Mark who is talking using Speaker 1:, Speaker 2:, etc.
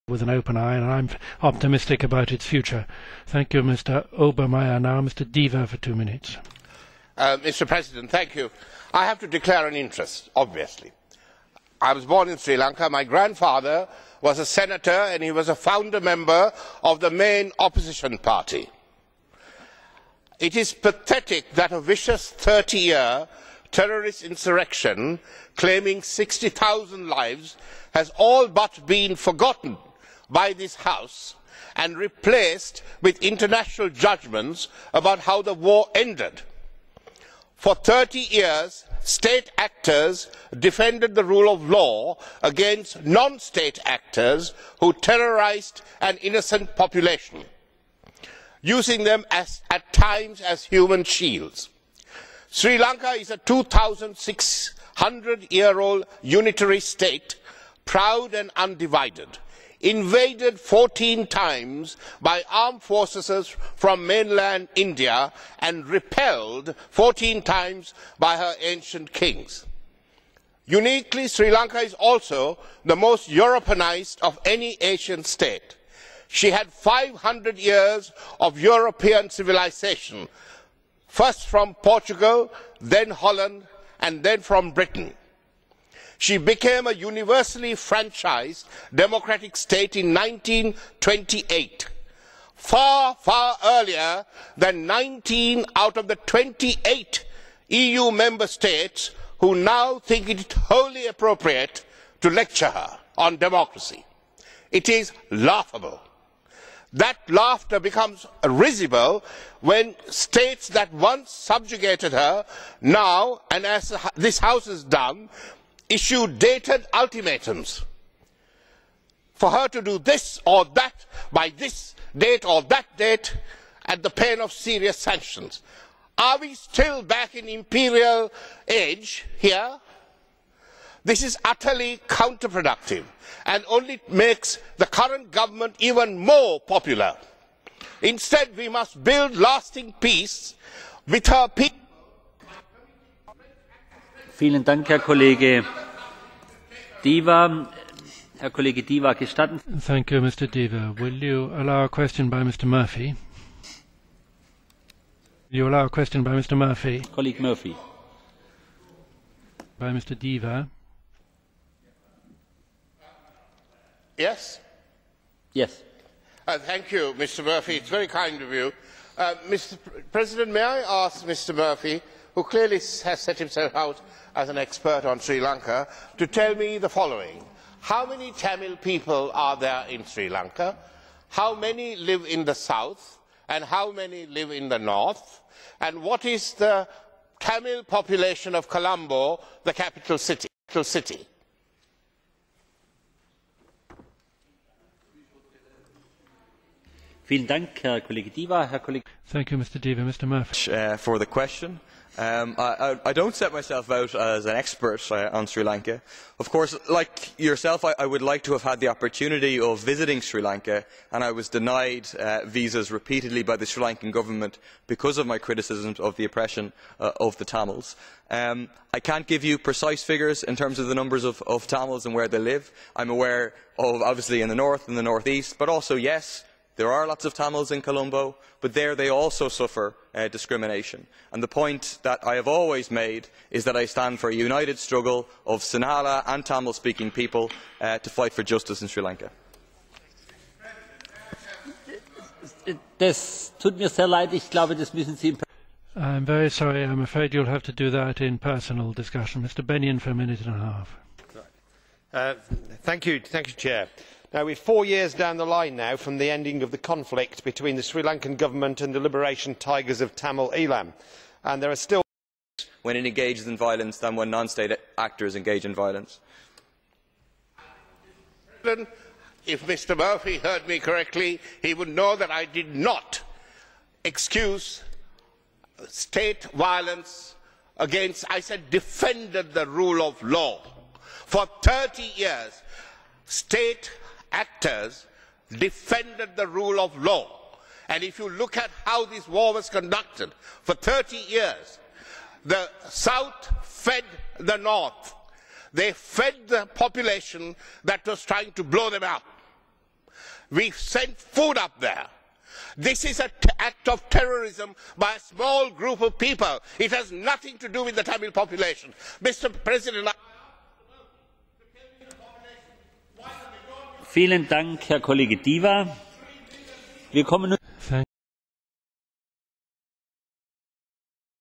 Speaker 1: with an open eye, and I'm optimistic about its future. Thank you, Mr. Obermeyer. Now, Mr. Deva for 2 minutes.
Speaker 2: Mr. President, thank you. I have to declare an interest, obviously. I was born in Sri Lanka. My grandfather was a senator and he was a founder member of the main opposition party. It is pathetic that a vicious 30-year terrorist insurrection claiming 60,000 lives has all but been forgotten by this House and replaced with international judgments about how the war ended. For 30 years, state actors defended the rule of law against non-state actors who terrorized an innocent population, using them at times as human shields. Sri Lanka is a 2,600-year-old unitary state, proud and undivided, invaded 14 times by armed forces from mainland India and repelled 14 times by her ancient kings. Uniquely, Sri Lanka is also the most Europeanized of any Asian state. She had 500 years of European civilization, first from Portugal, then Holland, and then from Britain. She became a universally franchised democratic state in 1928, far, far earlier than 19 out of the 28 EU member states who now think it wholly appropriate to lecture her on democracy. It is laughable. That laughter becomes risible when states that once subjugated her now, and as this House has done, issue dated ultimatums for her to do this or that by this date or that date at the pain of serious sanctions. Are we still back in imperial age here? This is utterly counterproductive and only makes the current government even more popular. Instead, we must build lasting peace with her people.
Speaker 3: Vielen Dank, Herr Kollege Deva. Herr Kollege Deva, gestatten.
Speaker 1: Thank you, Mr. Deva. Will you allow a question by Mr. Murphy? Will you allow a question by Mr. Murphy?
Speaker 3: Colleague Murphy.
Speaker 1: By Mr. Deva?
Speaker 2: Yes?
Speaker 3: Yes.
Speaker 2: Thank you, Mr. Murphy. It's very kind of you. Mr. President, may I ask Mr. Murphy, who clearly has set himself out as an expert on Sri Lanka, to tell me the following. How many Tamil people are there in Sri Lanka? How many live in the south? And how many live in the north? And what is the Tamil population of Colombo, the capital city?
Speaker 3: Vielen Dank, Herr Kollege Deva. Herr Kollege.
Speaker 1: Thank you, Mr. Deva. Mr. Murphy.
Speaker 4: For the question. I don't set myself out as an expert on Sri Lanka. Of course, like yourself, I would like to have had the opportunity of visiting Sri Lanka, and I was denied visas repeatedly by the Sri Lankan government because of my criticisms of the oppression of the Tamils. I can't give you precise figures in terms of the numbers of Tamils and where they live. I'm aware of, obviously, in the north and the northeast, but also, yes, there are lots of Tamils in Colombo, but there they also suffer discrimination. And the point that I have always made is that I stand for a united struggle of Sinhala and Tamil-speaking people to fight for justice in Sri Lanka.
Speaker 3: Das tut mir sehr leid. Ich glaube, das müssen Sie.
Speaker 1: I'm very sorry. I'm afraid you'll have to do that in personal discussion. Mr. Bennion for a minute and a half.
Speaker 5: Thank you, Chair. Now, we are 4 years down the line now from the ending of the conflict between the Sri Lankan government and the Liberation Tigers of Tamil Eelam, and there are still
Speaker 4: when it engages in violence than when non-state actors engage in violence.
Speaker 2: If Mr. Murphy heard me correctly, he would know that I did not excuse state violence against, I said defended the rule of law. For 30 years, state actors defended the rule of law. And if you look at how this war was conducted for 30 years, the South fed the North. They fed the population that was trying to blow them up. We sent food up there. This is an act of terrorism by a small group of people. It has nothing to do with the Tamil population. Mr. President,
Speaker 3: vielen Dank, Herr Kollege Diva. Wir kommen nun